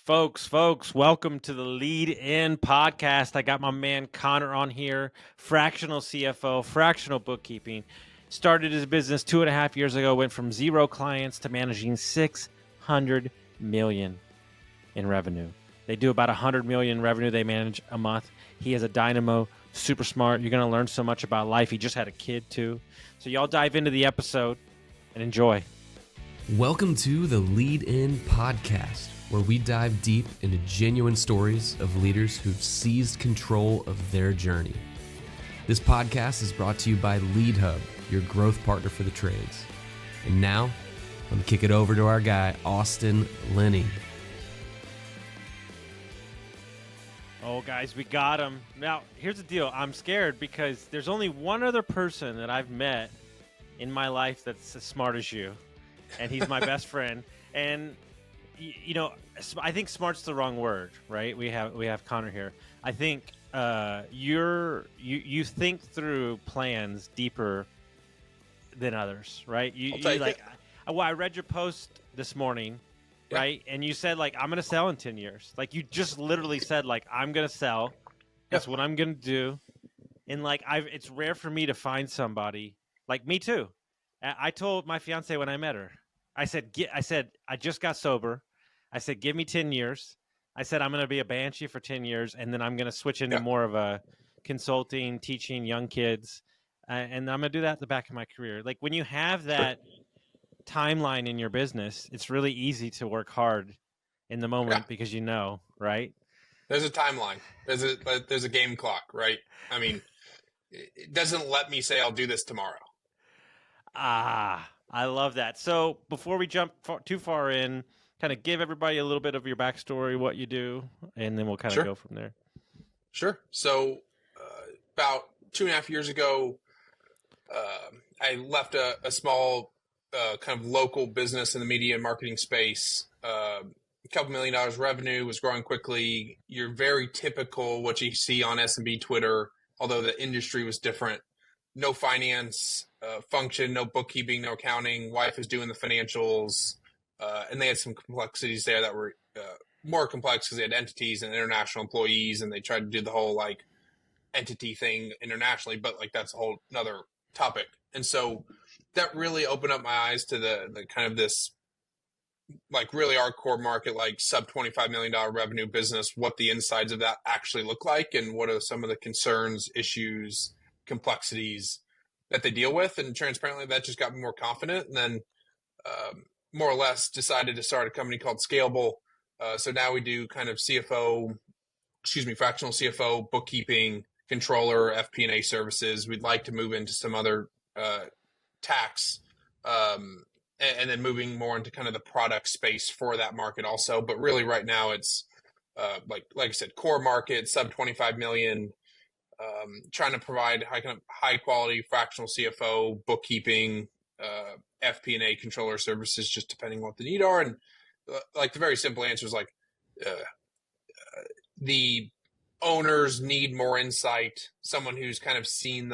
Folks, welcome to the Lead In podcast. I got my man Connor on here, fractional CFO, fractional bookkeeping. Started his business 2.5 years ago, went from 0 clients to managing 600 million in revenue. They do about 100 million in revenue they manage a month. He is a dynamo, super smart. You're going to learn so much about life. He just had a kid too. So y'all dive into the episode and enjoy. Welcome to the Lead In podcast, where we dive deep into genuine stories of leaders who've seized control of their journey. This podcast is brought to you by LeadHub, your growth partner for the trades. And now, let me kick it over to our guy, Austin Lenny. Oh, guys, we got him. Now, here's the deal. I'm scared because there's only one other person that I've met in my life that's as smart as you, and he's my best friend. And you know, I think smart's the wrong word, right? We have Connor here. I think you think through plans deeper than others, right? I read your post this morning, right? And you said I'm gonna sell in 10 years. You just literally said I'm gonna sell. That's what I'm gonna do. And it's rare for me to find somebody like me too. I told my fiance when I met her, I said I just got sober. I said, give me 10 years. I said, I'm going to be a banshee for 10 years, and then I'm going to switch into more of a consulting, teaching young kids, and I'm going to do that at the back of my career. When you have that timeline in your business, it's really easy to work hard in the moment because you know, right? There's a timeline. There's a game clock, right? I mean, it doesn't let me say I'll do this tomorrow. I love that. So before we jump too far in, kind of give everybody a little bit of your backstory, what you do, and then we'll kind of go from there. Sure. So about 2.5 years ago, I left a small kind of local business in the media and marketing space. A couple $1 million revenue, was growing quickly. You're very typical what you see on S&B Twitter, although the industry was different. No finance function, no bookkeeping, no accounting. Wife is doing the financials. And they had some complexities there that were more complex because they had entities and international employees, and they tried to do the whole entity thing internationally, but that's a whole another topic. And so that really opened up my eyes to the kind of this really our core market, sub $25 million revenue business, what the insides of that actually look like, and what are some of the concerns, issues, complexities that they deal with. And transparently, that just got me more confident. And then more or less decided to start a company called Scalable. So now we do kind of fractional CFO, bookkeeping, controller, FP&A services. We'd like to move into some other tax, and then moving more into kind of the product space for that market also. But really right now it's like I said, core market, sub 25 million, trying to provide high quality fractional CFO, bookkeeping, FP&A controller services, just depending on what the need are. And the very simple answer is the owners need more insight, someone who's kind of seen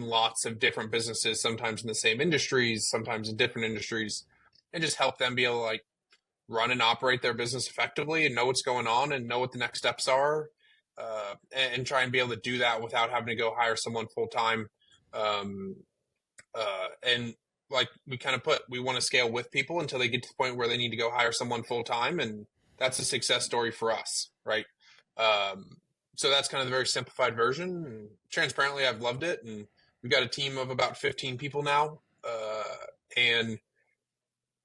lots of different businesses, sometimes in the same industries, sometimes in different industries, and just help them be able to run and operate their business effectively and know what's going on and know what the next steps are, and try and be able to do that without having to go hire someone full time. And we kind of we want to scale with people until they get to the point where they need to go hire someone full time. And that's a success story for us. Right. So that's kind of the very simplified version. And transparently, I've loved it. And we've got a team of about 15 people now. And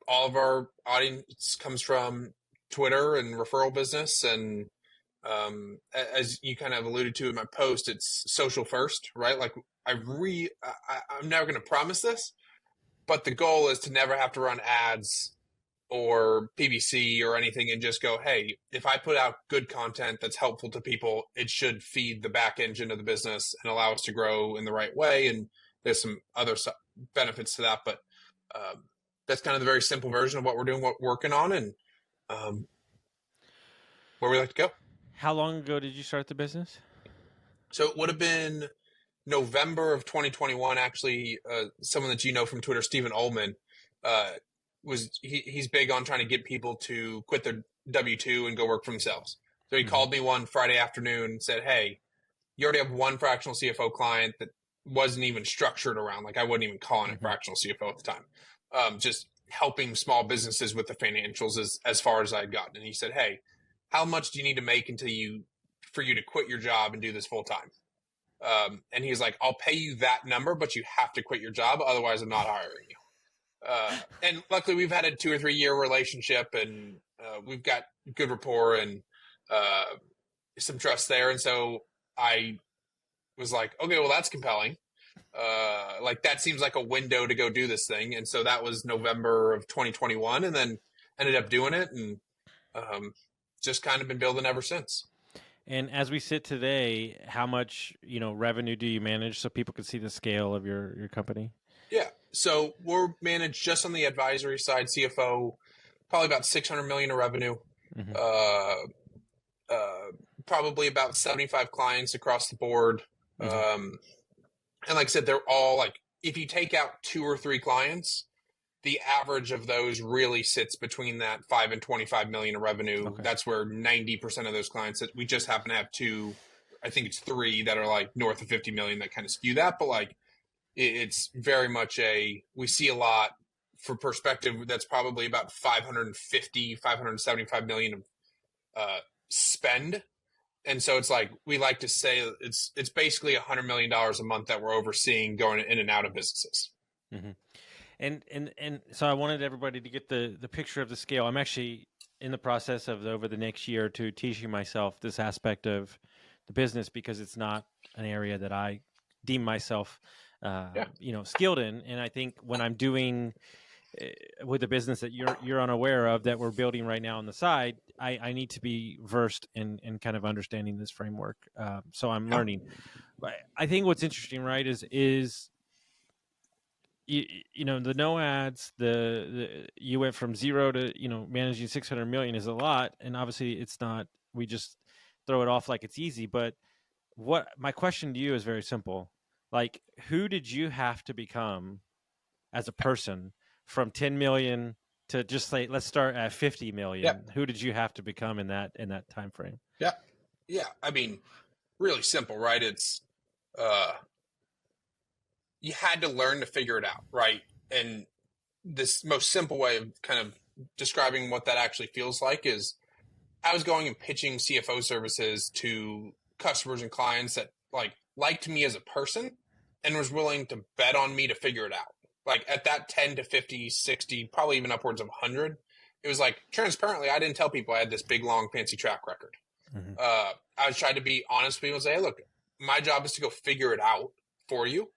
all of our audience comes from Twitter and referral business. And as you kind of alluded to in my post, it's social first, right? I'm never going to promise this, but the goal is to never have to run ads or PPC or anything and just go, hey, if I put out good content that's helpful to people, it should feed the back engine of the business and allow us to grow in the right way. And there's some other benefits to that, but that's kind of the very simple version of what we're doing, what we're working on, and where we like to go. How long ago did you start the business? So it would have been November of 2021. Actually, someone that you know from Twitter, Stephen Ullman, he's big on trying to get people to quit their W-2 and go work for themselves. So he called me one Friday afternoon and said, hey, you already have one fractional CFO client that wasn't even structured around, like I wasn't even calling it fractional CFO at the time. Just helping small businesses with the financials as far as I'd gotten. And he said, hey, how much do you need to make for you to quit your job and do this full time? And he's like, I'll pay you that number, but you have to quit your job. Otherwise I'm not hiring you. And luckily we've had a 2 or 3 year relationship, and we've got good rapport and some trust there. And so I was like, okay, well, that's compelling. Like that seems like a window to go do this thing. And so that was November of 2021, and then ended up doing it, and just kind of been building ever since. And as we sit today, how much, revenue do you manage so people can see the scale of your company? Yeah. So we're managed just on the advisory side, CFO, probably about 600 million in revenue. Probably about 75 clients across the board. And like I said, they're all like, if you take out 2 or 3 clients, the average of those really sits between that 5 and 25 million in revenue. Okay. That's where 90% of those clients, that we just happen to have 2, I think it's 3 that are like north of 50 million that kind of skew that. But like, it's very much we see a lot for perspective. That's probably about 575 million of spend. And so it's like, we like to say it's basically $100 million a month that we're overseeing going in and out of businesses. And so I wanted everybody to get the picture of the scale. I'm actually in the process of over the next year or two teaching myself this aspect of the business, because it's not an area that I deem myself, skilled in. And I think when I'm doing with the business that you're unaware of that we're building right now on the side, I need to be versed in kind of understanding this framework. So I'm learning. But I think what's interesting, right, is the no ads, you went from 0 to managing 600 million is a lot, and obviously it's not. We just throw it off like it's easy. But what my question to you is very simple: like, who did you have to become as a person from 10 million to just say, let's start at 50 million? Yep. Who did you have to become in that time frame? Yeah. I mean, really simple, right? It's you had to learn to figure it out, right? And this most simple way of kind of describing what that actually feels like is, I was going and pitching CFO services to customers and clients that liked me as a person and was willing to bet on me to figure it out. Like at that 10 to 50, 60, probably even upwards of 100, it was like, transparently, I didn't tell people I had this big, long, fancy track record. I was trying to be honest with people and say, hey, look, my job is to go figure it out for you.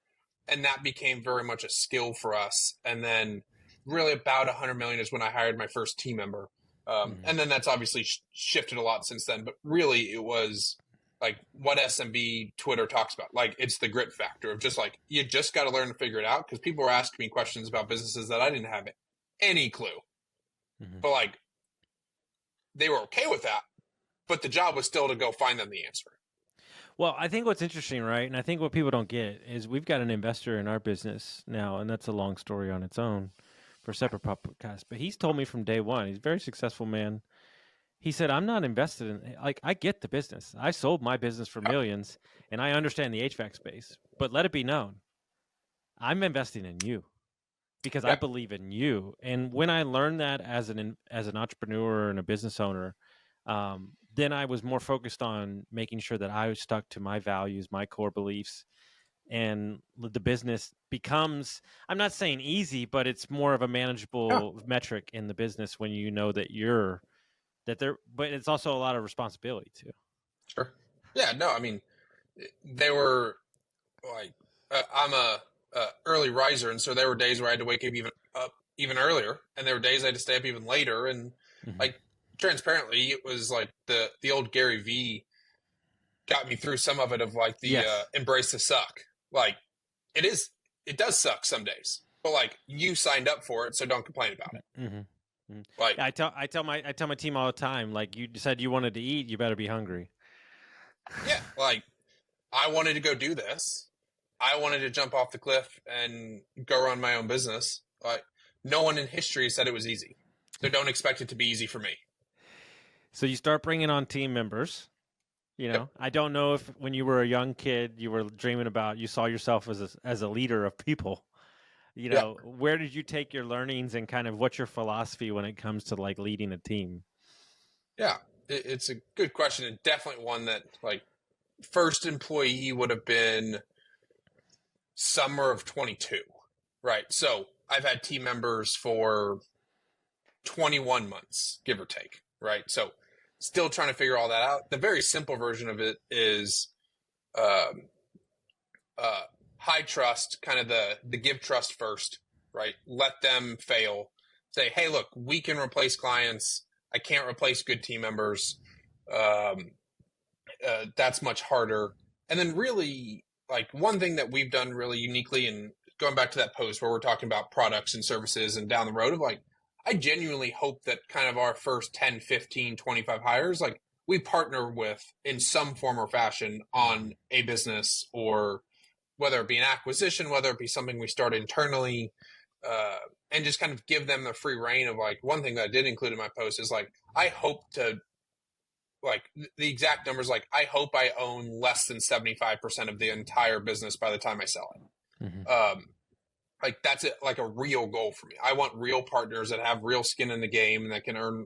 And that became very much a skill for us. And then really about 100 million is when I hired my first team member. And then that's obviously shifted a lot since then. But really it was like what SMB Twitter talks about. Like, it's the grit factor of just like, you just got to learn to figure it out, because people were asking me questions about businesses that I didn't have any clue. But like, they were okay with that, but the job was still to go find them the answer. Well, I think what's interesting, right, and I think what people don't get is we've got an investor in our business now, and that's a long story on its own for a separate podcast. But he's told me from day one, he's a very successful man. He said, I'm not invested in, I get the business. I sold my business for millions, and I understand the HVAC space. But let it be known, I'm investing in you because I believe in you. And when I learned that as an entrepreneur and a business owner, then I was more focused on making sure that I was stuck to my values, my core beliefs, and the business becomes, I'm not saying easy, but it's more of a manageable metric in the business when you know that but it's also a lot of responsibility too. Sure. Yeah, no, I mean, they were like, I'm a early riser. And so there were days where I had to wake up even earlier, and there were days I had to stay up even later. And like, transparently, it was like the old Gary V got me through some of it, of like the embrace the suck. Like, it does suck some days, but like, you signed up for it, so don't complain about it. Like, I tell my team all the time, like, you said you wanted to eat, you better be hungry. Yeah, like, I wanted to go do this. I wanted to jump off the cliff and go run my own business. Like, no one in history said it was easy, so don't expect it to be easy for me. So you start bringing on team members. You know, I don't know if when you were a young kid, you were dreaming about, you saw yourself as a leader of people. You know, where did you take your learnings and kind of what's your philosophy when it comes to like leading a team? Yeah, it's a good question, and definitely one that like first employee would have been summer of 22, right? So I've had team members for 21 months, give or take, right? So still trying to figure all that out. The very simple version of it is um, high trust, kind of the give trust first, right? Let them fail. Say, hey, look, we can replace clients. I can't replace good team members. That's much harder. And then really, like one thing that we've done really uniquely, and going back to that post where we're talking about products and services and down the road of like, I genuinely hope that kind of our first 10, 15, 25 hires, like we partner with in some form or fashion on a business, or whether it be an acquisition, whether it be something we start internally, and just kind of give them the free reign of like, one thing that I did include in my post is like, I hope to, like the exact numbers, like I hope I own less than 75% of the entire business by the time I sell it. Mm-hmm. Like that's it, like a real goal for me. I want real partners that have real skin in the game and that can earn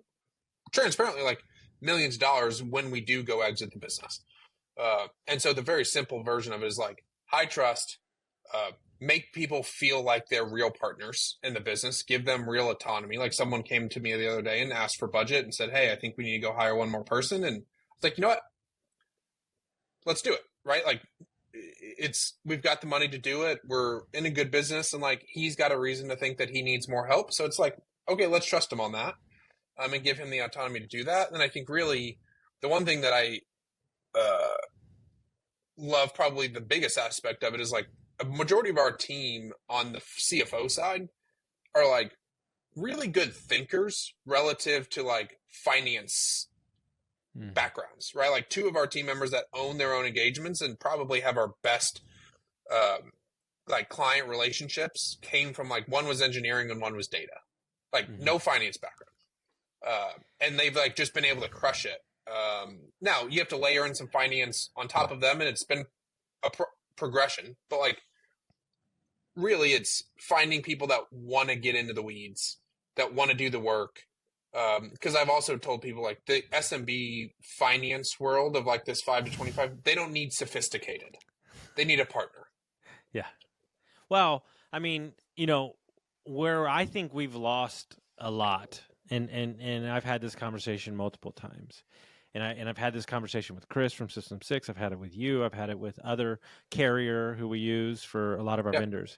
transparently like millions of dollars when we do go exit the business. And so the very simple version of it is like high trust, make people feel like they're real partners in the business, give them real autonomy. Like someone came to me the other day and asked for budget and said, hey, I think we need to go hire one more person. And it's like, you know what? Let's do it. Right. Like we've got the money to do it. We're in a good business, and like, he's got a reason to think that he needs more help. So it's like, okay, let's trust him on that. And give him the autonomy to do that. And I think really the one thing that I, love, probably the biggest aspect of it, is like a majority of our team on the CFO side are like really good thinkers relative to like finance backgrounds, right? Like two of our team members that own their own engagements and probably have our best like client relationships came from like, one was engineering and one was data, like no finance background. And they've like just been able to crush it. Now you have to layer in some finance on top of them, and it's been a progression, but like really it's finding people that want to get into the weeds, that want to do the work. Because I've also told people like the SMB finance world of like this 5 to 25, they don't need sophisticated. They need a partner. Yeah. Well, I mean, you know, where I think we've lost a lot, and I've had this conversation multiple times, and I've had this conversation with Chris from System 6. I've had it with you. I've had it with other carrier who we use for a lot of our vendors.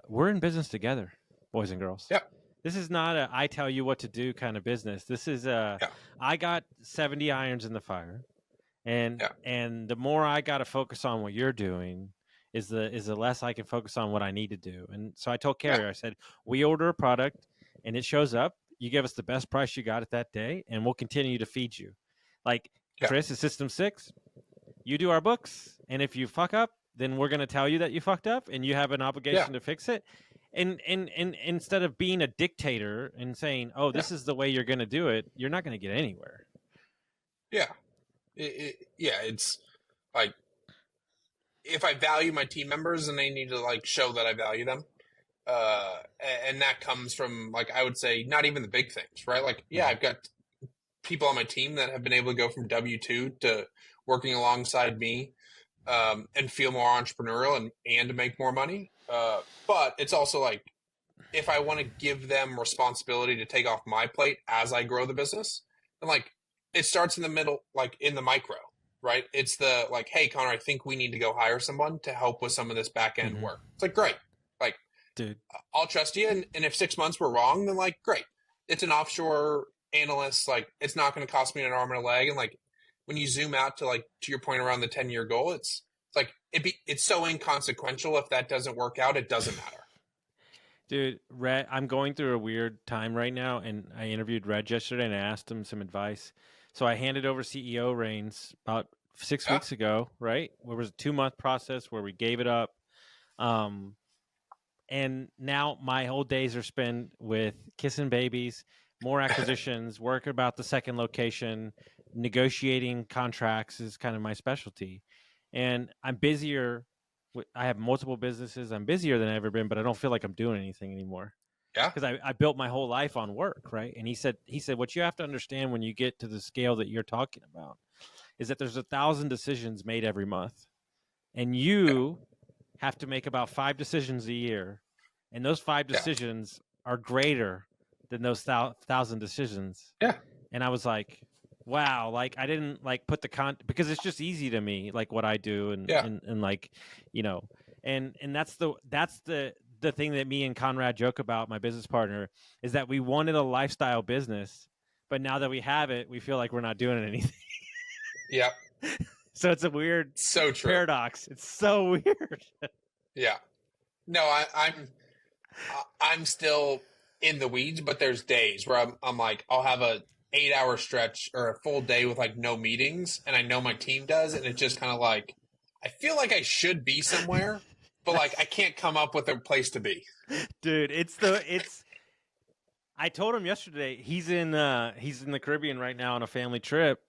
We're in business together, boys and girls. Yep. This is not a I tell you what to do kind of business. This is I got 70 irons in the fire, and the more I got to focus on what you're doing is the less I can focus on what I need to do. And so I told carrier, I said, we order a product and it shows up. You give us the best price you got at that day, and we'll continue to feed you. Like Chris is System 6. You do our books, and if you fuck up, then we're going to tell you that you fucked up, and you have an obligation to fix it. And instead of being a dictator and saying, "Oh, this is the way you're going to do it," you're not going to get anywhere. Yeah, it's like if I value my team members, and they need to like show that I value them. And that comes from like, I would say not even the big things, right? Like, I've got people on my team that have been able to go from W-2 to working alongside me, and feel more entrepreneurial and to make more money. But it's also like, if I want to give them responsibility to take off my plate as I grow the business, then like it starts in the middle, like in the micro, right? It's the like, hey, Connor, I think we need to go hire someone to help with some of this back end work. It's like, great. Like, dude, I'll trust you. And if 6 months we're wrong, then like, great. It's an offshore analyst. Like, it's not going to cost me an arm and a leg. And like, when you zoom out to like, to your point around the 10-year goal, it's like, it's so inconsequential. If that doesn't work out, it doesn't matter. Dude, Reg, I'm going through a weird time right now, and I interviewed Reg yesterday, and I asked him some advice. So I handed over CEO reins about 6 weeks ago, right? It was a 2-month process where we gave it up. And now my whole days are spent with kissing babies, more acquisitions, work about the second location, negotiating contracts is kind of my specialty. And I'm busier. I have multiple businesses. I'm busier than I've ever been, but I don't feel like I'm doing anything anymore. Yeah. Because I built my whole life on work, right? And he said, what you have to understand when you get to the scale that you're talking about is that there's 1,000 decisions made every month. And you have to make about 5 decisions a year. And those 5 decisions are greater than those 1,000 decisions. Yeah. And I was like, wow, like I didn't like put the because it's just easy to me, like what I do and like, you know, and that's the thing that me and Conrad joke about, my business partner, is that we wanted a lifestyle business, but now that we have it, we feel like we're not doing anything. Yeah. So it's a weird paradox. It's so weird. Yeah. No, I'm still in the weeds, but there's days where I'm like, I'll have a 8-hour stretch or a full day with like no meetings, and I know my team does, and it's just kind of like, I feel like I should be somewhere, but like I can't come up with a place to be. Dude, I told him yesterday, he's in the Caribbean right now on a family trip.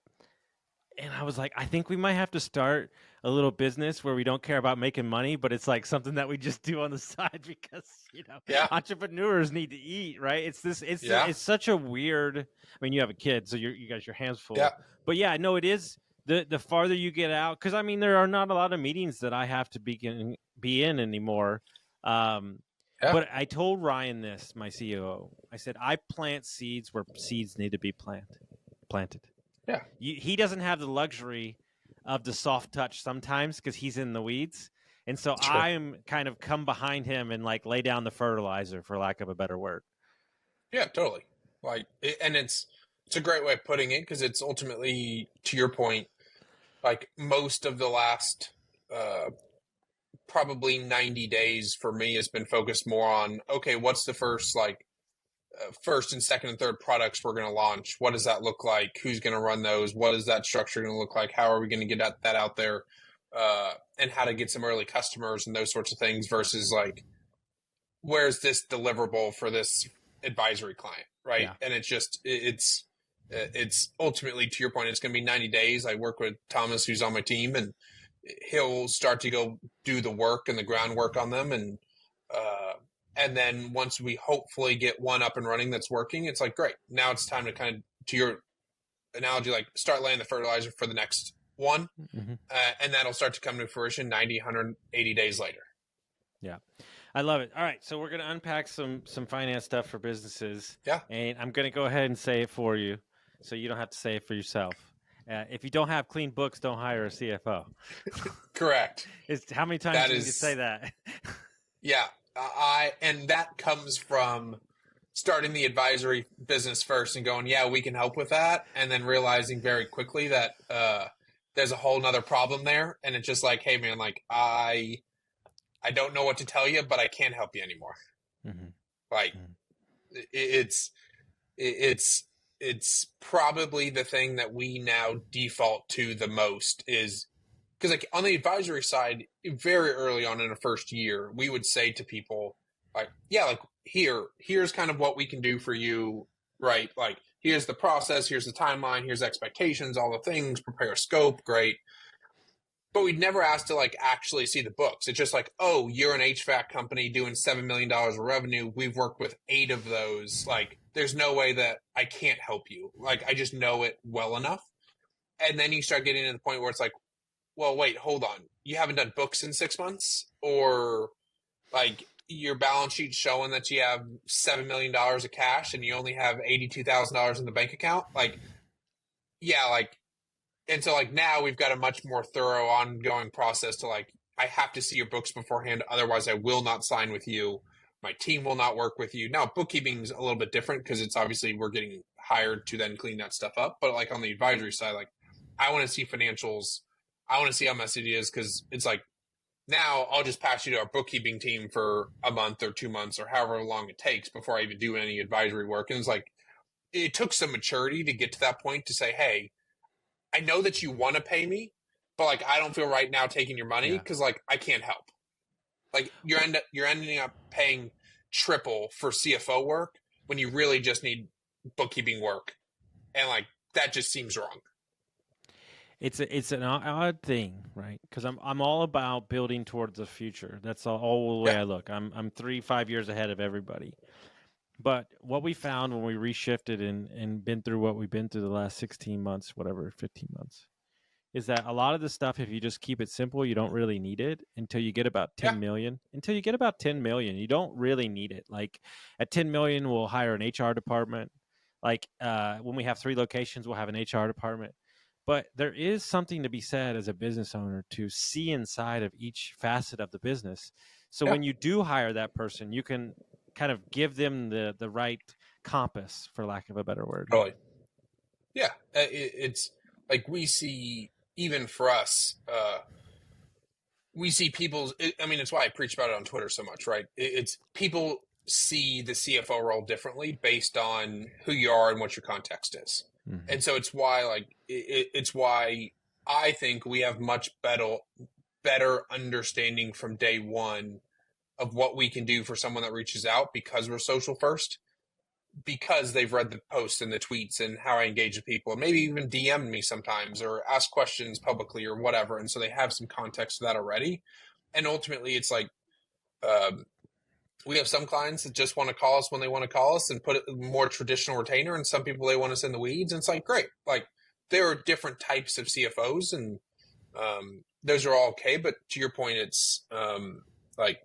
And I was like, I think we might have to start a little business where we don't care about making money, but it's like something that we just do on the side because, you know, entrepreneurs need to eat, right? It's such a weird, I mean, you have a kid, so you guys, your hands full. Yeah. But yeah, no, it is the farther you get out, because I mean, there are not a lot of meetings that I have to be in anymore. But I told Ryan this, my COO, I said, I plant seeds where seeds need to be planted. Yeah. He doesn't have the luxury of the soft touch sometimes because he's in the weeds. And so I'm kind of come behind him and like lay down the fertilizer, for lack of a better word. Yeah, totally. Like, and it's a great way of putting it, because it's ultimately, to your point, like most of the last probably 90 days for me has been focused more on, okay, what's the first and second and third products we're going to launch? What does that look like? Who's going to run those? What is that structure going to look like? How are we going to get that out there? And how to get some early customers and those sorts of things, versus like, where's this deliverable for this advisory client, right? Yeah. And it's just, it's ultimately, to your point, it's going to be 90 days. I work with Thomas, who's on my team, and he'll start to go do the work and the groundwork on them. And then once we hopefully get one up and running that's working, it's like, great. Now it's time to kind of, to your analogy, like start laying the fertilizer for the next one. Mm-hmm. And that'll start to come to fruition 90, 180 days later. Yeah. I love it. All right. So we're going to unpack some finance stuff for businesses. Yeah. And I'm going to go ahead and say it for you, so you don't have to say it for yourself. If you don't have clean books, don't hire a CFO. Correct. How many times did you say that? Yeah. And that comes from starting the advisory business first and going, yeah, we can help with that. And then realizing very quickly that there's a whole nother problem there. And it's just like, hey man, like I don't know what to tell you, but I can't help you anymore. Mm-hmm. Like it's probably the thing that we now default to the most, is because like on the advisory side, very early on in the first year, we would say to people like, yeah, like here's kind of what we can do for you, right? Like here's the process, here's the timeline, here's expectations, all the things, prepare a scope, great. But we'd never asked to like actually see the books. It's just like, oh, you're an HVAC company doing $7 million of revenue. We've worked with 8 of those. Like there's no way that I can't help you. Like I just know it well enough. And then you start getting to the point where it's like, well, wait, hold on. You haven't done books in 6 months? Or like your balance sheet's showing that you have $7 million of cash and you only have $82,000 in the bank account? Like, yeah, like, and so like now we've got a much more thorough ongoing process to like, I have to see your books beforehand. Otherwise I will not sign with you. My team will not work with you. Now bookkeeping is a little bit different because it's obviously we're getting hired to then clean that stuff up. But like on the advisory side, like I want to see financials. I want to see how messy it is, because it's like now I'll just pass you to our bookkeeping team for a month or 2 months or however long it takes before I even do any advisory work. And it's like, it took some maturity to get to that point to say, hey, I know that you want to pay me, but like, I don't feel right now taking your money because like, I can't help. Like you're ending up paying triple for CFO work when you really just need bookkeeping work. And like, that just seems wrong. It's an odd thing, right? Because I'm all about building towards the future. That's all the way I look. I'm 3-5 years ahead of everybody. But what we found when we reshifted and been through what we've been through the last 16 months, whatever, 15 months, is that a lot of the stuff, if you just keep it simple, you don't really need it until you get about 10 million. Until you get about 10 million, you don't really need it. Like at 10 million, we'll hire an HR department. Like when we have 3 locations, we'll have an HR department. But there is something to be said as a business owner to see inside of each facet of the business. So when you do hire that person, you can kind of give them the right compass, for lack of a better word. Totally. Yeah. It's like we see, even for us, we see people's, I mean, it's why I preach about it on Twitter so much, right? It's people see the CFO role differently based on who you are and what your context is. Mm-hmm. And so it's why, like, it's why I think we have much better understanding from day one of what we can do for someone that reaches out, because we're social first, because they've read the posts and the tweets and how I engage with people, and maybe even DM me sometimes or ask questions publicly or whatever. And so they have some context to that already. And ultimately it's like, we have some clients that just want to call us when they want to call us and put a more traditional retainer, and some people, they want us in the weeds. And it's like, great. Like, there are different types of CFOs, and those are all okay. But to your point, it's like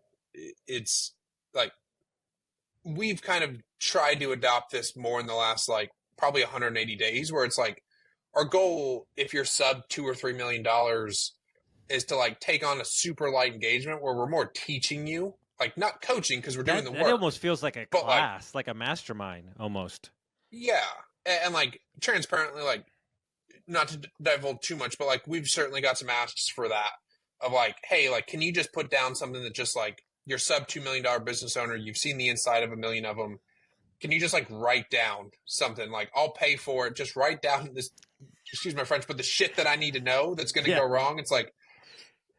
we've kind of tried to adopt this more in the last, like, probably 180 days, where it's like our goal, if you're sub $2 or $3 million, is to like take on a super light engagement where we're more teaching you, like not coaching, because we're doing the work. It almost feels like a class, like a mastermind almost. Yeah. And like transparently, like, not to divulge too much, but like we've certainly got some asks for that of like, hey, like, can you just put down something that just like, you're sub $2 million business owner, you've seen the inside of 1 million of them. Can you just like write down something? Like, I'll pay for it. Just write down this, excuse my French, but the shit that I need to know that's going to go wrong. It's like,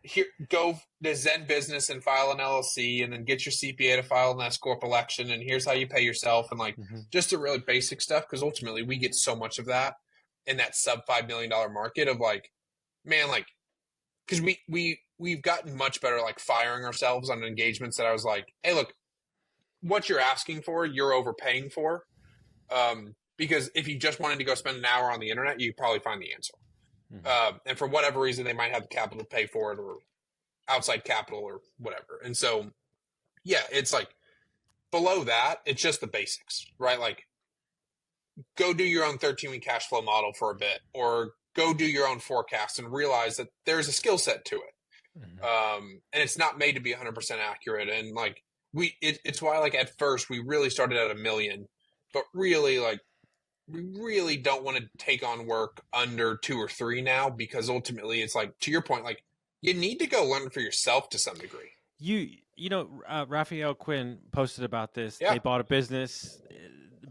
here, go to Zen Business and file an LLC, and then get your CPA to file an S Corp election. And here's how you pay yourself. And like, just the really basic stuff. Cause ultimately we get so much of that in that sub $5 million market of like, man, like, cause we've gotten much better, like firing ourselves on engagements that I was like, hey, look, what you're asking for, you're overpaying for. Because if you just wanted to go spend an hour on the internet, you probably find the answer. And for whatever reason, they might have the capital to pay for it, or outside capital or whatever. And so, yeah, it's like below that, it's just the basics, right? Like, go do your own 13-week cash flow model for a bit, or go do your own forecast and realize that there's a skill set to it. And it's not made to be 100% accurate. And like, it's why, like, at first we really started at 1 million, but really, like, we really don't want to take on work under 2 or 3 now, because ultimately it's like, to your point, like, you need to go learn for yourself to some degree. You know, Raphael Quinn posted about this. They bought a business,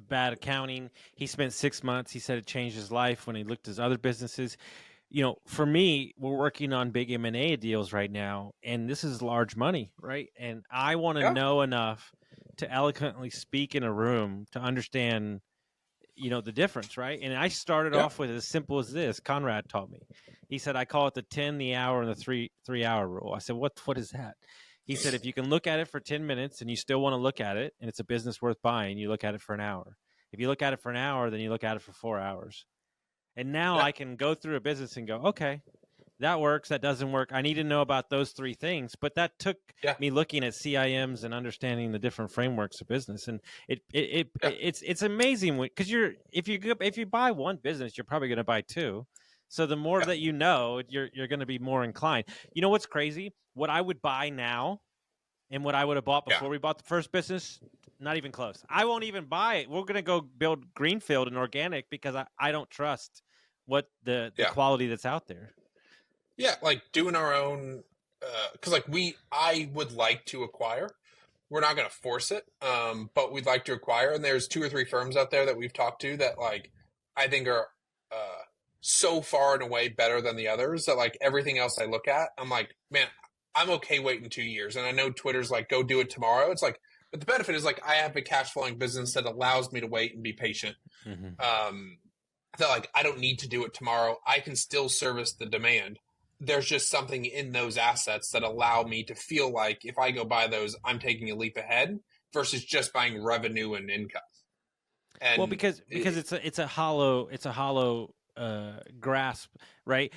bad accounting. He spent 6 months. He said it changed his life when he looked at his other businesses. You know, for me, we're working on big M&A deals right now, and this is large money, right? And I want to know enough to eloquently speak in a room to understand, you know, the difference, right? And I started off with as simple as this. Conrad taught me. He said, I call it the 10, the hour, and the 3-hour rule. I said, what is that? He said, if you can look at it for 10 minutes and you still want to look at it, and it's a business worth buying, you look at it for an hour. If you look at it for an hour, then you look at it for 4 hours. And now I can go through a business and go, okay, that works, that doesn't work. I need to know about those 3 things. But that took me looking at CIMs and understanding the different frameworks of business. And it's amazing, because if you buy one business, you're probably going to buy 2. So the more that you know, you're going to be more inclined. You know what's crazy? What I would buy now and what I would have bought before we bought the first business, not even close. I won't even buy it. We're going to go build greenfield and organic, because I don't trust what the quality that's out there. Yeah, like doing our own, because like I would like to acquire. We're not going to force it, but we'd like to acquire. And there's 2 or 3 firms out there that we've talked to that, like, I think are so far and away better than the others that, like, everything else I look at, I'm like, man, I'm okay waiting 2 years. And I know Twitter's like, go do it tomorrow. It's like, But the benefit is like I have a cash flowing business that allows me to wait and be patient. That like I don't need to do it tomorrow. I can still service the demand. There's just something in those assets that allow me to feel like if I go buy those, I'm taking a leap ahead versus just buying revenue and income. And well, because it's a hollow grasp, right?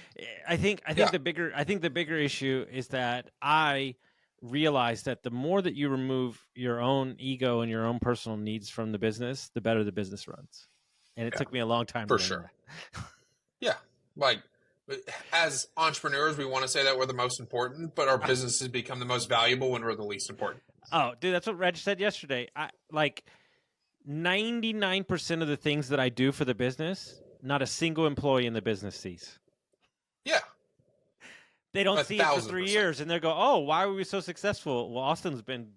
I think the bigger issue is that I realize that the more that you remove your own ego and your own personal needs from the business, the better the business runs. And it took me a long time to learn that. Yeah, like as entrepreneurs, we want to say that we're the most important, but our businesses become the most valuable when we're the least important. Oh, dude, that's what Reg said yesterday. 99% of the things that I do for the business, not a single employee in the business sees. Yeah. They don't see it for 3 years, and they go, "Oh, why were we so successful?" Well, Austin's been,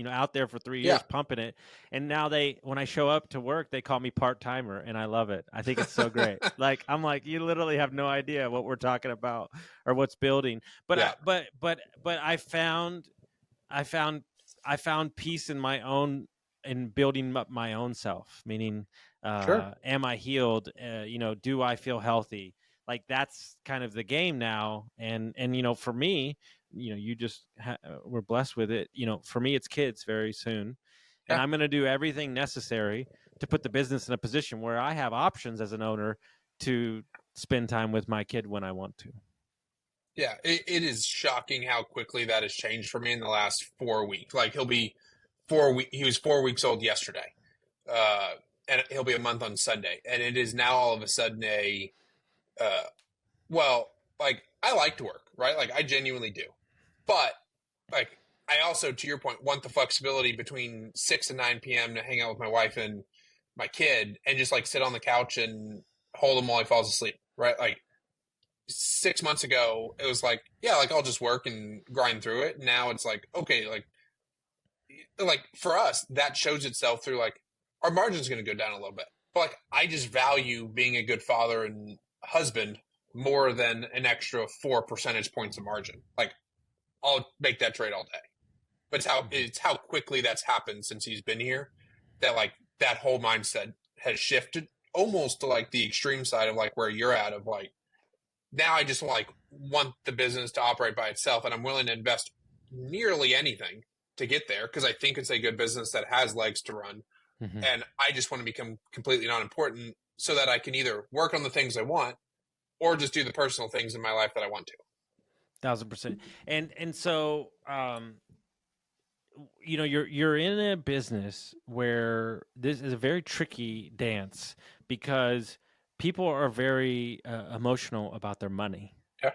out there for 3 years pumping it, and now when I show up to work, they call me part-timer, and I love it. I think it's so great. I'm like, you literally have no idea what we're talking about or what's building. But I found peace in my own in building up my own self. Meaning, am I healed? Do I feel healthy? Like that's kind of the game now. And for me, you just we're blessed with it. For me, it's kids very soon, and I'm going to do everything necessary to put the business in a position where I have options as an owner to spend time with my kid when I want to. Yeah, it is shocking how quickly that has changed for me in the last 4 weeks. Like he'll be 4 weeks. He was 4 weeks old yesterday, and he'll be a month on Sunday. And it is now all of a sudden like I like to work, right? Like I genuinely do, but like I also, to your point, want the flexibility between 6 and 9 p.m. to hang out with my wife and my kid, and just like sit on the couch and hold him while he falls asleep, right? Like 6 months ago, it was like, yeah, like I'll just work and grind through it. Now it's like, okay, like for us, that shows itself through like our margin's going to go down a little bit. But like I just value being a good father and husband more than an extra 4 percentage points of margin. Like I'll make that trade all day. But it's how quickly that's happened since he's been here that like that whole mindset has shifted almost to like the extreme side of like where you're at of like, now I just want the business to operate by itself, and I'm willing to invest nearly anything to get there because I think it's a good business that has legs to run. Mm-hmm. And I just want to become completely non-important so that I can either work on the things I want or just do the personal things in my life that I want to. 1,000%. And so, you're in a business where this is a very tricky dance because people are very emotional about their money. Yeah.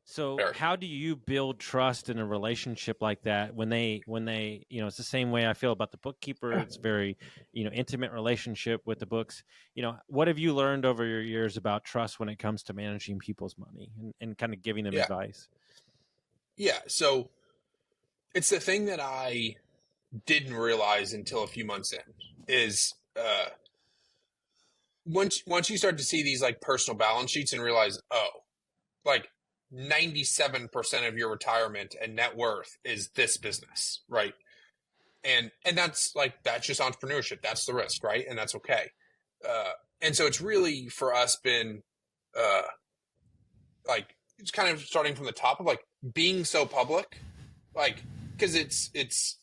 So how do you build trust in a relationship like that when they, it's the same way I feel about the bookkeeper. It's very, intimate relationship with the books. What have you learned over your years about trust when it comes to managing people's money and kind of giving them advice? Yeah. So it's the thing that I didn't realize until a few months in is, once you start to see these like personal balance sheets and realize, oh, like 97% of your retirement and net worth is this business, right? And that's just entrepreneurship. That's the risk, right? And that's okay. And so it's really for us been it's kind of starting from the top of like being so public, like because it's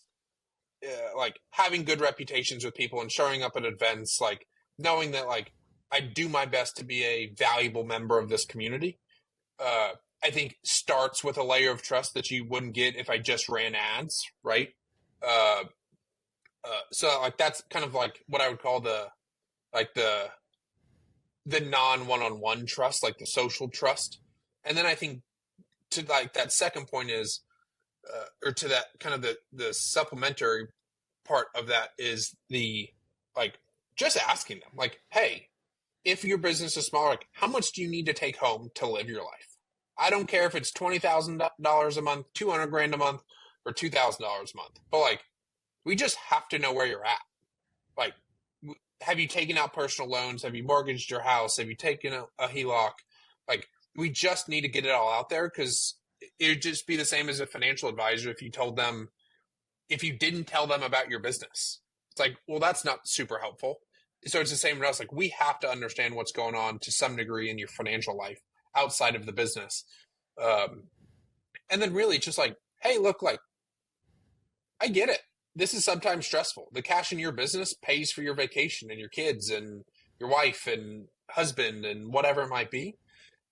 like having good reputations with people and showing up at events, like knowing that like I do my best to be a valuable member of this community, I think starts with a layer of trust that you wouldn't get if I just ran ads, right? So like that's kind of like what I would call the non one-on-one trust, like the social trust. And then I think to like that second point is, or to that kind of the supplementary part of that is the like just asking them like, hey, if your business is smaller, like how much do you need to take home to live your life? I don't care if it's $20,000 a month, $200,000 a month, or $2,000 a month. But like, we just have to know where you're at. Like, have you taken out personal loans? Have you mortgaged your house? Have you taken a HELOC? Like, we just need to get it all out there because it would just be the same as a financial advisor if you told them, if you didn't tell them about your business. It's like, well, that's not super helpful. So it's the same with us. Like, we have to understand what's going on to some degree in your financial life outside of the business. And then really just like, hey, look, like, I get it. This is sometimes stressful. The cash in your business pays for your vacation and your kids and your wife and husband and whatever it might be.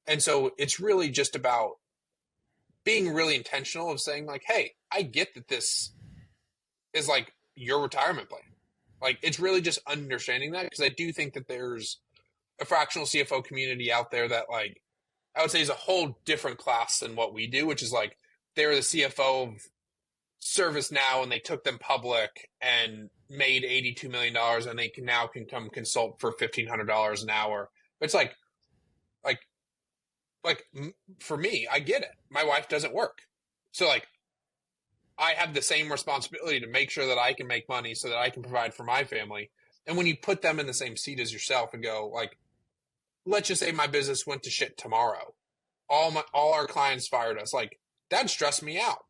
And so it's really just about being really intentional of saying like, hey, I get that this is like your retirement plan. Like, it's really just understanding that, because I do think that there's a fractional CFO community out there that, like, I would say is a whole different class than what we do, which is like they're the CFO of ServiceNow and they took them public and made $82 million and they can come consult for $1,500 an hour. It's like for me, I get it. My wife doesn't work. So like, I have the same responsibility to make sure that I can make money so that I can provide for my family. And when you put them in the same seat as yourself and go like, let's just say my business went to shit tomorrow. All our clients fired us. Like, that stressed me out,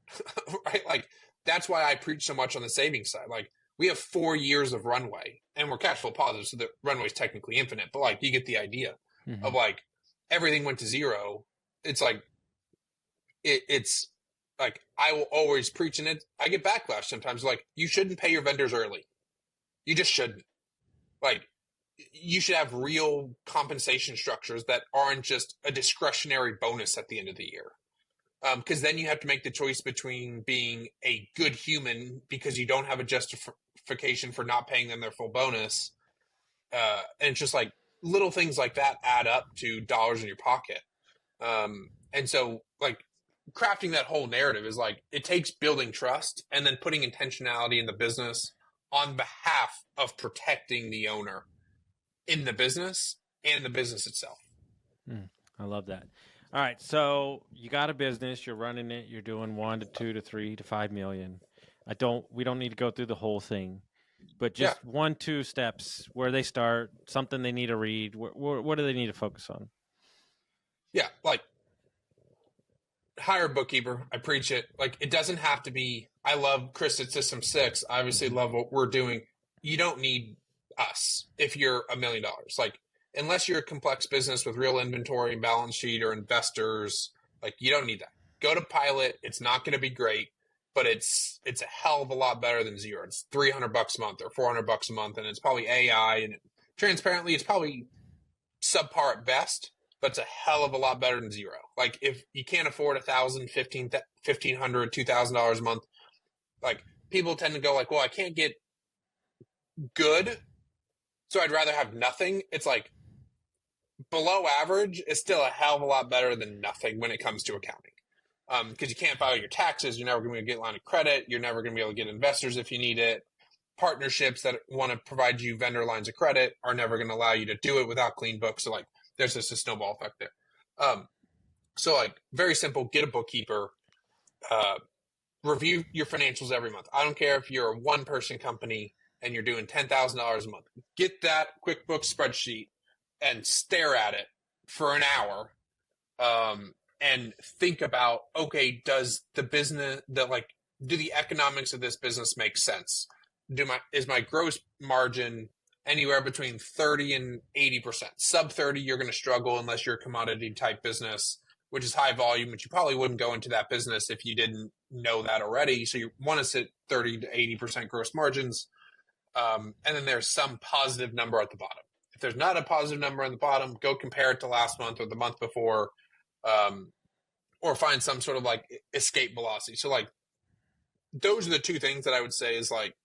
right? Like, that's why I preach so much on the savings side. Like, we have 4 years of runway and we're cash flow positive. So the runway is technically infinite, but like, you get the idea of like, everything went to zero. It's like, it's like, I will always preach, and I get backlash sometimes. Like, you shouldn't pay your vendors early. You just shouldn't. Like, you should have real compensation structures that aren't just a discretionary bonus at the end of the year. Because then you have to make the choice between being a good human because you don't have a justification for not paying them their full bonus. And it's just like little things like that add up to dollars in your pocket. And so like, crafting that whole narrative is like, it takes building trust and then putting intentionality in the business on behalf of protecting the owner in the business and the business itself. I love that. All right. So you got a business, you're running it, you're doing 1 to 2 to 3 to 5 million. We don't need to go through the whole thing, but just 1-2 steps where they start, something they need to read. What do they need to focus on? Yeah. Like, hire a bookkeeper. I preach it. Like, it doesn't have to be, I love Chris at System 6. I obviously love what we're doing. You don't need us if you're $1 million. Like, unless you're a complex business with real inventory and balance sheet or investors, like, you don't need that. Go to Pilot. It's not going to be great, but it's a hell of a lot better than zero. It's $300 a month or $400 a month, and it's probably AI, and transparently, it's probably subpar at best, but it's a hell of a lot better than zero. Like, if you can't afford $1,000, $1,500, $2,000 a month, like, people tend to go like, well, I can't get good, so I'd rather have nothing. It's like, below average is still a hell of a lot better than nothing when it comes to accounting. Because you can't file your taxes, you're never going to get a line of credit, you're never going to be able to get investors if you need it. Partnerships that want to provide you vendor lines of credit are never going to allow you to do it without clean books. So like, there's just a snowball effect there. So like, very simple, get a bookkeeper, review your financials every month. I don't care if you're a one-person company and you're doing $10,000 a month. Get that QuickBooks spreadsheet and stare at it for an hour, and think about, okay, does the business, do the economics of this business make sense? Is my gross margin anywhere between 30 and 80%? Sub 30, you're going to struggle unless you're a commodity type business, which is high volume, which you probably wouldn't go into that business if you didn't know that already. So you want to sit 30 to 80% gross margins. And then there's some positive number at the bottom. If there's not a positive number on the bottom, go compare it to last month or the month before, or find some sort of like escape velocity. So like, those are the two things that I would say is like,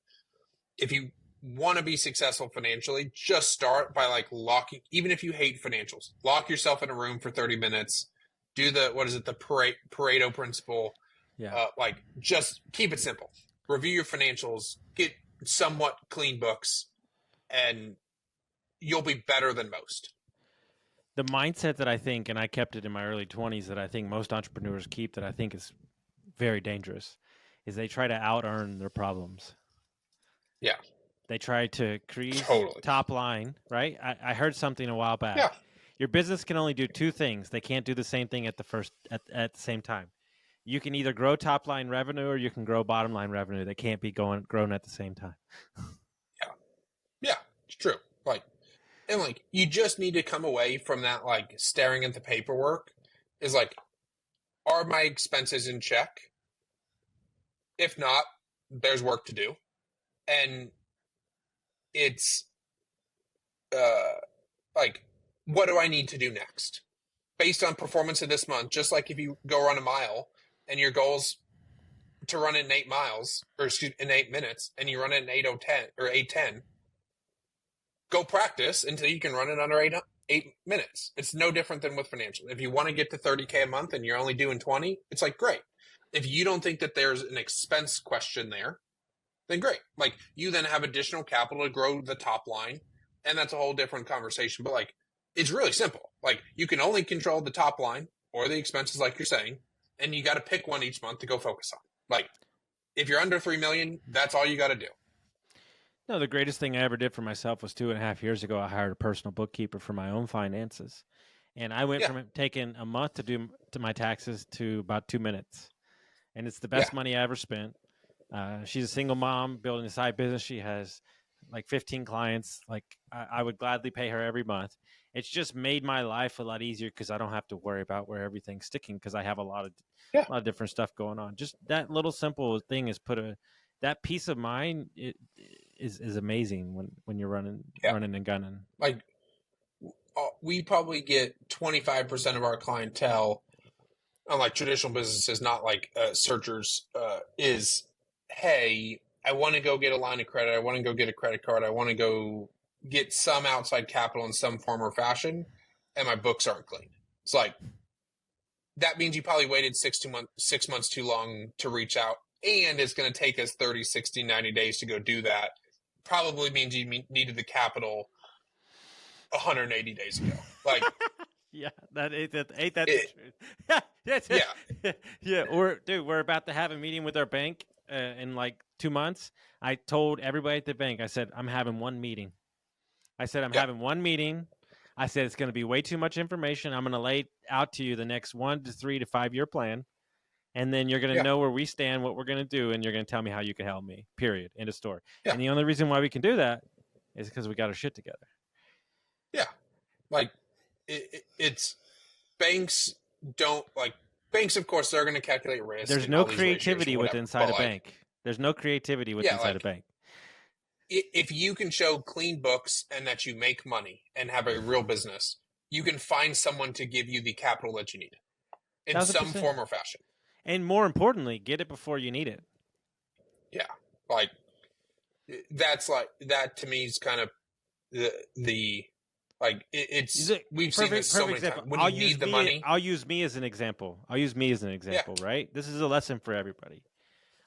if you want to be successful financially, just start by like locking, even if you hate financials, lock yourself in a room for 30 minutes, do the Pareto principle. Yeah. Like, just keep it simple, review your financials, get somewhat clean books, and you'll be better than most. The mindset that I think, and I kept it in my early 20s, that I think most entrepreneurs keep, that I think is very dangerous, is they try to out-earn their problems. Yeah. They try to create top line, right? I heard something a while back. Yeah. Your business can only do two things. They can't do the same thing at the same time. you can either grow top line revenue or you can grow bottom line revenue. They can't be grown at the same time. Yeah, it's true. And you just need to come away from that, staring at the paperwork is are my expenses in check? If not, there's work to do. And it's what do I need to do next? Based on performance of this month, just like if you go run a mile and your goal's to run it in 8 miles, or in 8 minutes, and you run it in 8:10 or 8:10, go practice until you can run it under 8 minutes. It's no different than with financial. If you want to get to $30K a month and you're only doing 20, it's great. If you don't think that there's an expense question there, then great. You then have additional capital to grow the top line, and that's a whole different conversation. But it's really simple. You can only control the top line or the expenses, like you're saying, and you got to pick one each month to go focus on. If you're under 3 million, that's all you got to do. No, the greatest thing I ever did for myself was 2.5 years ago. I hired a personal bookkeeper for my own finances, and I went from taking a month to do my taxes to about 2 minutes, and it's the best money I ever spent. She's a single mom building a side business. She has 15 clients. I would gladly pay her every month. It's just made my life a lot easier because I don't have to worry about where everything's sticking because I have a lot of different stuff going on. Just that little simple thing is that peace of mind is amazing when you're running and gunning. We probably get 25% of our clientele, unlike traditional businesses, not searchers, is, hey, I want to go get a line of credit. I want to go get a credit card. I want to go get some outside capital in some form or fashion, and my books aren't clean. It's that means you probably waited 6 months too long to reach out, and it's going to take us 30, 60, 90 days to go do that. Probably means you needed the capital 180 days ago. Yeah, ain't that the truth? Yeah. Or, dude, we're about to have a meeting with our bank in 2 months. I told everybody at the bank, I said, I'm having one meeting. I said, I'm having one meeting. I said, it's going to be way too much information. I'm going to lay out to you the next 1 to 3 to 5 year plan. And then you're going to know where we stand, what we're going to do, and you're going to tell me how you can help me, period. End of story. Yeah. And the only reason why we can do that is because we got our shit together. Yeah. It's banks don't banks, of course, they're going to calculate risk. There's no creativity with inside a bank. There's no creativity with inside a bank. If you can show clean books and that you make money and have a real business, you can find someone to give you the capital that you need in 1,000%. Some form or fashion. And more importantly, get it before you need it. Yeah. That's that to me is kind of the we've seen this so many times. When you need the money. I'll use me as an example. Right? This is a lesson for everybody.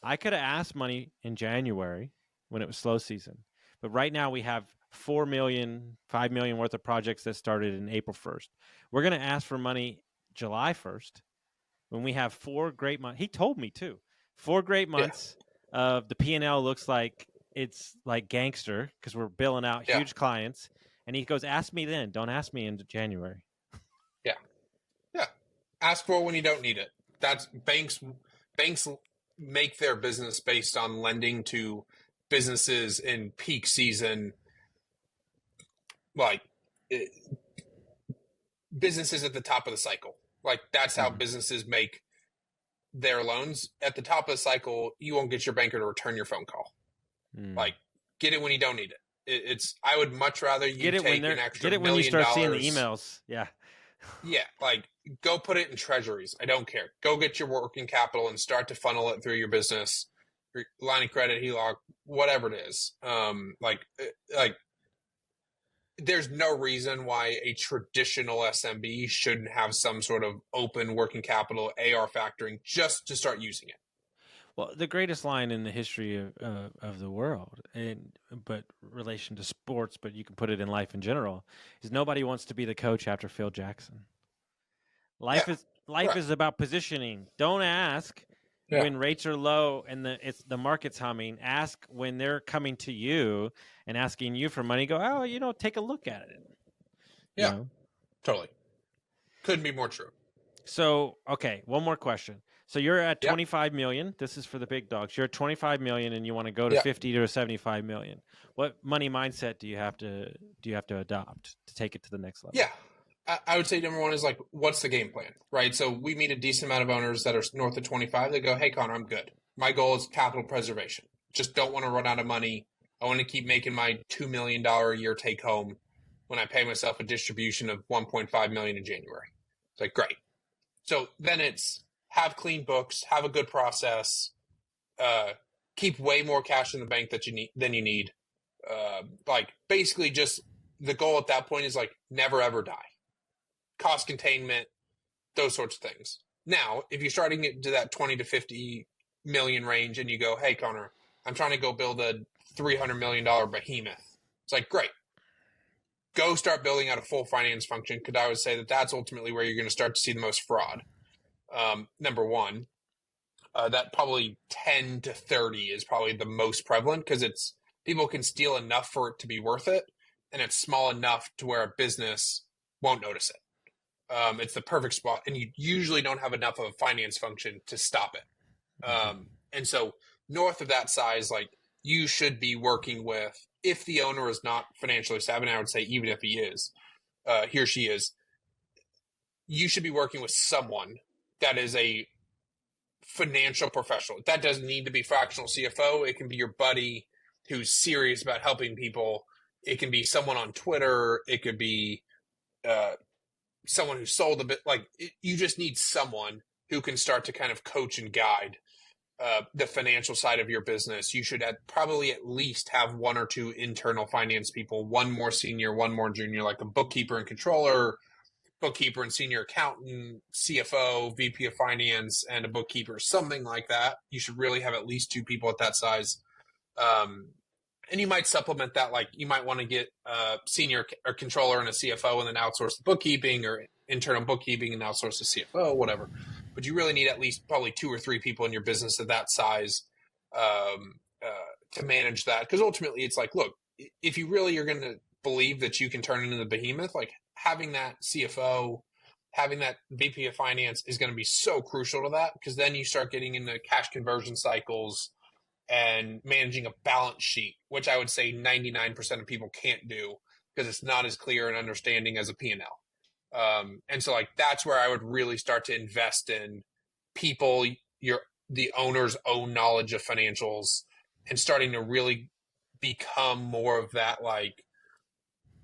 I could have asked money in January when it was slow season. But right now we have 4 million, 5 million worth of projects that started in April 1st. We're going to ask for money July 1st when we have 4 great months. He told me too. 4 great months of the P&L looks like it's like gangster because we're billing out huge clients. And he goes, ask me then. Don't ask me in January. Yeah. Yeah. Ask for it when you don't need it. That's banks make their business based on lending to businesses in peak season, businesses at the top of the cycle. That's how businesses make their loans. At the top of the cycle, you won't get your banker to return your phone call. Get it when you don't need it. I would much rather you take an extra $1 million. Get it when you start seeing the emails. Yeah. Yeah. Go put it in treasuries. I don't care. Go get your working capital and start to funnel it through your business, your line of credit, HELOC, whatever it is. There's no reason why a traditional SMB shouldn't have some sort of open working capital AR factoring just to start using it. Well, the greatest line in the history of the world, but relation to sports, but you can put it in life in general, is nobody wants to be the coach after Phil Jackson. Life is about positioning. Don't ask when rates are low and the market's humming. Ask when they're coming to you and asking you for money. Go, take a look at it. Yeah, totally. Couldn't be more true. So, okay, one more question. So you're at 25 million. This is for the big dogs. You're at 25 million, and you want to go to 50 to 75 million. What money mindset do you have to adopt to take it to the next level? Yeah, I would say number one is like, what's the game plan, right? So we meet a decent amount of owners that are north of 25. They go, hey, Connor, I'm good. My goal is capital preservation. Just don't want to run out of money. I want to keep making my $2 million a year take home when I pay myself a distribution of $1.5 million in January. It's like, great. So then it's have clean books, have a good process, keep way more cash in the bank than you need. Like basically just the goal at that point is like never ever die. Cost containment, those sorts of things. Now, if you're starting to get to that 20 to 50 million range and you go, hey, Connor, I'm trying to go build a $300 million behemoth. It's like, great. Go start building out a full finance function, because I would say that that's ultimately where you're going to start to see the most fraud. Number one, that probably 10 to 30 is probably the most prevalent, because it's people can steal enough for it to be worth it, and it's small enough to where a business won't notice it. It's the perfect spot, and you usually don't have enough of a finance function to stop it. And so north of that size, like you should be working with, if the owner is not financially savvy, and I would say even if he is, he or she is, you should be working with someone that is a financial professional. That doesn't need to be fractional CFO. It can be your buddy who's serious about helping people. It can be someone on Twitter. It could be someone who sold a bit. Like you just need someone who can start to kind of coach and guide the financial side of your business. You should probably at least have one or two internal finance people, one more senior, one more junior, like a bookkeeper and controller, bookkeeper and senior accountant, CFO, VP of finance, and a bookkeeper, something like that. You should really have at least two people at that size. And you might supplement that. Like you might want to get a senior or controller and a CFO and then outsource the bookkeeping, or internal bookkeeping and outsource the CFO, whatever. But you really need at least probably two or three people in your business of that size to manage that. Because ultimately it's like, look, if you really are going to believe that you can turn into the behemoth, like having that CFO, having that VP of finance is going to be so crucial to that, because then you start getting into cash conversion cycles and managing a balance sheet, which I would say 99% of people can't do because it's not as clear and understanding as a P&L. And so like, that's where I would really start to invest in people, the owner's own knowledge of financials, and starting to really become more of that, like,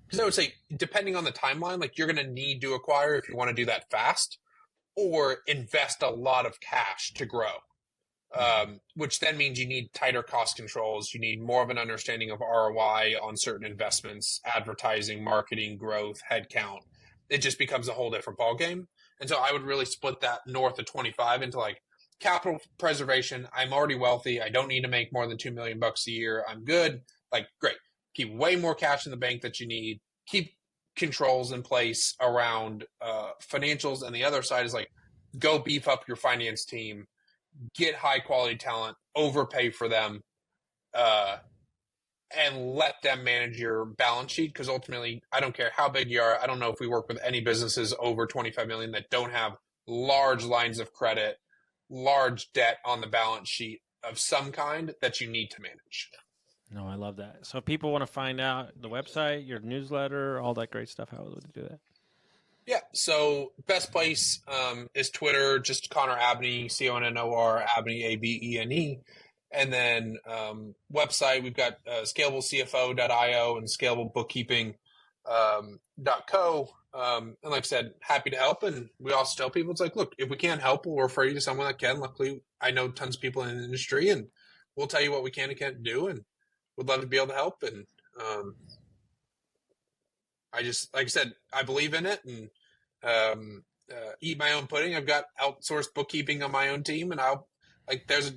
because I would say, depending on the timeline, like you're going to need to acquire if you want to do that fast, or invest a lot of cash to grow. Which then means you need tighter cost controls. You need more of an understanding of ROI on certain investments, advertising, marketing, growth, headcount. It just becomes a whole different ballgame. And so I would really split that north of 25 into like capital preservation. I'm already wealthy. I don't need to make more than $2 million a year. I'm good. Like, great. Keep way more cash in the bank that you need. Keep controls in place around financials. And the other side is like, go beef up your finance team. Get high quality talent, overpay for them, and let them manage your balance sheet. Because ultimately, I don't care how big you are. I don't know if we work with any businesses over 25 million that don't have large lines of credit, large debt on the balance sheet of some kind that you need to manage. No, I love that. So if people want to find out the website, your newsletter, all that great stuff, how would they do that? Yeah, so best place is Twitter, just Connor Abene, Connor, Abene, Abene. And then website, we've got scalablecfo.io and scalablebookkeeping.co. And like I said, happy to help. And we also tell people, it's like, look, if we can't help, we'll refer you to someone that can. Luckily, I know tons of people in the industry, and we'll tell you what we can and can't do, and would love to be able to help. And I just, like I said, I believe in it, and eat my own pudding. I've got outsourced bookkeeping on my own team, and there's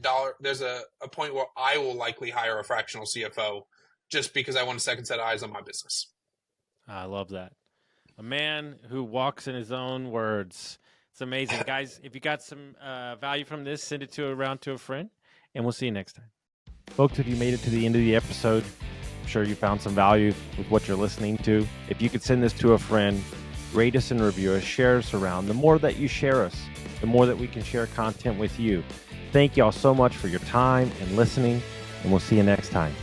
a point where I will likely hire a fractional CFO just because I want a second set of eyes on my business. I love that. A man who walks in his own words. It's amazing. Guys, if you got some value from this, send it around to a friend, and we'll see you next time. Folks, if you made it to the end of the episode, I'm sure you found some value with what you're listening to. If you could send this to a friend, rate us and review us, share us around. The more that you share us, the more that we can share content with you. Thank you all so much for your time and listening, and we'll see you next time.